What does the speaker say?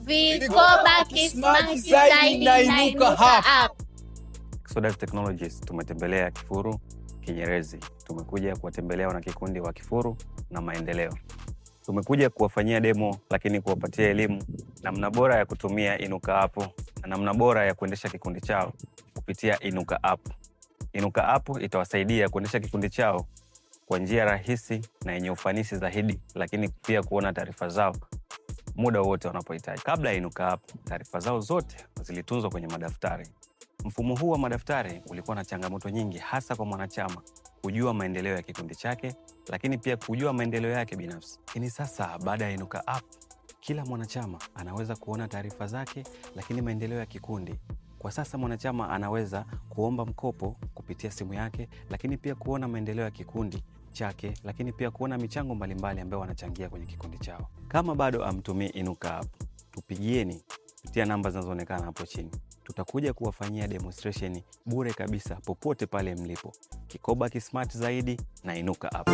Vikoba Kismart zaidi na Inuka App. Exodus Technologies tumetembelea Kifuru, Kinyerezi. Tumekuja kuwatembelea wanakikundi wa Kifuru na maendeleo. Tumekuja kuwafanyia demo, lakini kuwapatia elimu namna bora ya kutumia Inuka App na namna bora ya kuendesha kikundi chao kupitia Inuka App. Inuka App itawasaidia kuendesha kikundi chao kwa njia rahisi na yenye ufanisi zaidi, lakini pia kuona taarifa zao muda wote wanapohitaji. Kabla ya Inuka App, taarifa zao zote zilitunzwa kwenye madaftari. Mfumo huu wa madaftari ulikuwa na changamoto nyingi, hasa kwa mwanachama kujua maendeleo ya kikundi chake, lakini pia kujua maendeleo yake binafsi. Lakini sasa baada ya Inuka App, kila mwanachama anaweza kuona taarifa zake, lakini maendeleo ya kikundi. Kwa sasa mwanachama anaweza kuomba mkopo kupitia simu yake, lakini pia kuona maendeleo ya kikundi chake, lakini pia kuona michango mbalimbali ambayo wanachangia kwenye kikundi chao. Kama bado amtumii Inuka App, tupigieni kupitia namba zinazoonekana hapo chini. Tutakuja kuwafanyia demonstration bure kabisa popote pale mlipo. Kikoba Kismart zaidi na Inuka App.